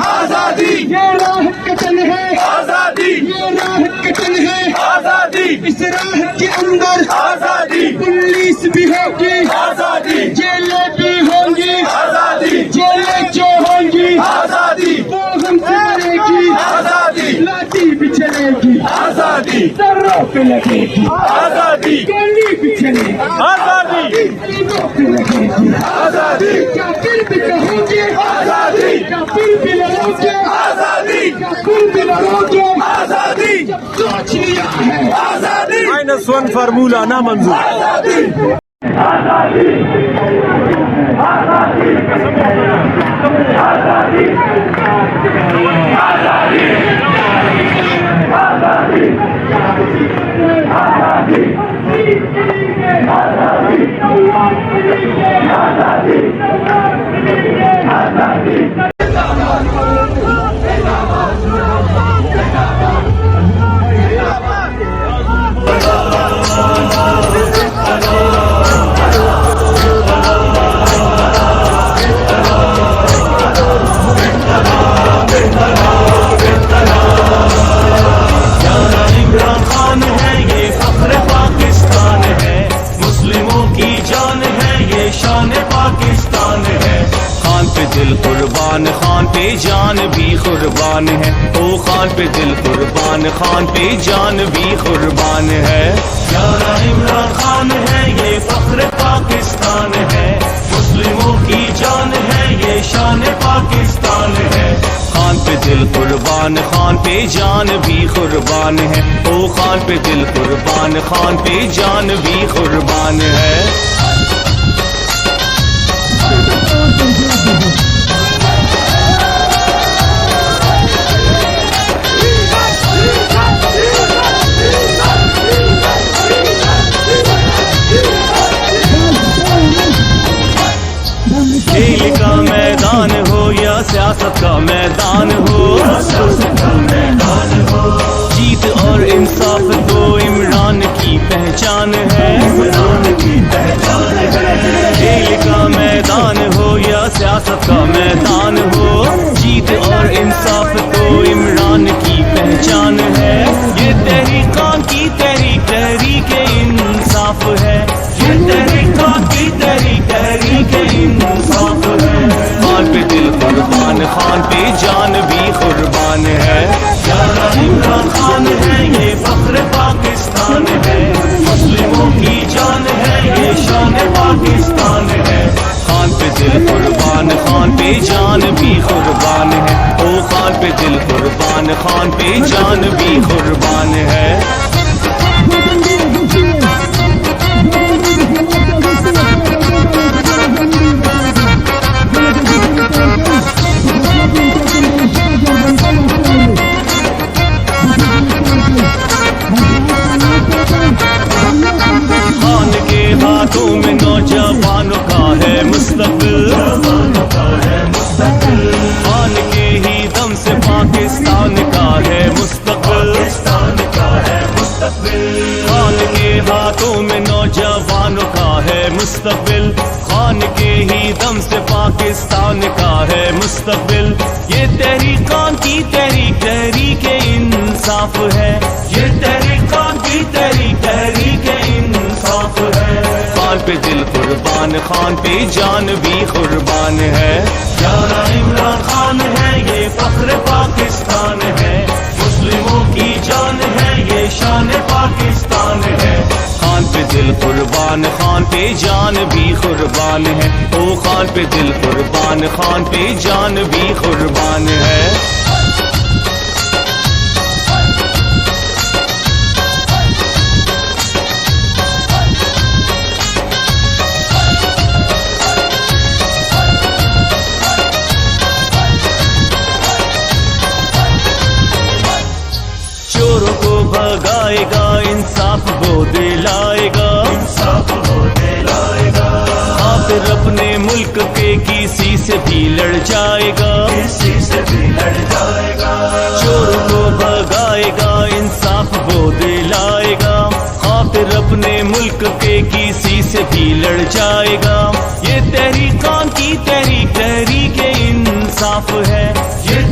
आजादी, ये राह कतन है आजादी, ये राह कतन है आजादी, इस राह के अंदर आजादी, पुलिस भी होगी आजादी, जेलें भी होंगी आजादी, जेलें जो होंगी आजादी, वो हमसे मरेगी आजादी, लाठी भी चलेगी आजादी, दर्रों पे लगेगी आजादी, गोली भी चलेगी आजादी, सीनों पे लगेगी आजादी, क्या फिर भी कहोगे आजादी, क्या फिर भी लड़ोगे आजादी, क्या फिर भी लड़ोगे आजादी, जब सोच लिया है आजादी, -1 फार्मूला नामंजूर। आजादी, इमरान खान है ये फख्र पाकिस्तान है, मुस्लिमों की जान है ये शान पाकिस्तान है। खान पे दिल कुर्बान, खान पे जान भी कुर्बान है। ओ खान पे दिल कुर्बान, खान पे जान भी कुर्बान है। प्यारा इमरान खान है ये फख्र पाकिस्तान है, मुस्लिमों की जान है ये शान पाकिस्तान है। खान पे दिल कुर्बान, खान पे जान भी कुर्बान है। ओ खान पे दिल कुर्बान, खान पे जान भी कुर्बान है। खेल का मैदान हो या सियासत का मैदान हो, जीत और इंसाफ तो इमरान की पहचान है। खेल का मैदान हो या सियासत का मैदान हो, जीत और इंसाफ तो इमरान की पहचान है। ये तहरीकां की तहरीक इंसाफ है, ये तहरीकां की तहरीक इंसाफ है। खान पे दिल कुर्बान, खान पे जान भी कुर्बान है। प्यारा इमरान खान है ये फख्र पाकिस्तान है, मुस्लिमों की जान है ये शान पाकिस्तान है। खान पे दिल कुर्बान, खान पे जान भी कुर्बान है। ओ खान पे दिल कुर्बान, खान पे जान भी कुर्बान है। खान के हाथों में नौजवानों का है मुस्तकबिल, खान के ही दम से पाकिस्तान का है मुस्तकबिल। खान के हाथों में नौजवानों का है मुस्तकबिल, खान के ही दम से पाकिस्तान का है मुस्तकबिल। ये तहरीकां की तहरीक इंसाफ है, ये तहरीकां की तहरीक इंसाफ है। खान पे दिल कुर्बान, खान पे जान भी कुर्बान है। प्यारा इमरान खान है ये फख्र पाकिस्तान है, मुस्लिमों की जान है ये शान पाकिस्तान है। खान पे दिल कुर्बान, खान पे जान भी कुर्बान है। ओ खान पे दिल कुर्बान, खान पे जान भी कुर्बान है। चोरों को भगाएगा, इंसाफ वो दिलाएगा, खातिर अपने मुल्क के किसी से भी लड़ जाएगा। चोरों को भगाएगा, इंसाफ वो दिलाएगा, खातिर अपने मुल्क के किसी से भी लड़ जाएगा। ये तहरीकां की तहरीक इंसाफ है, ये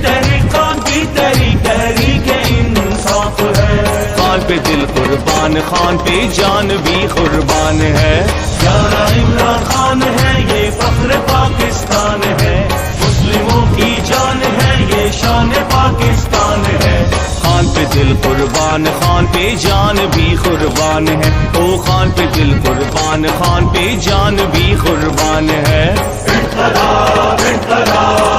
कुर्बान, खान पे जान भी कुर्बान है। प्यारा इमरान खान है, ये फख्र पाकिस्तान है, मुस्लिमों की जान है, ये शान पाकिस्तान है। खान पे दिल कुर्बान, खान पे जान भी कुर्बान है। ओ खान पे दिल कुर्बान, खान पे जान भी कुर्बान है। इनकलाब इनकलाब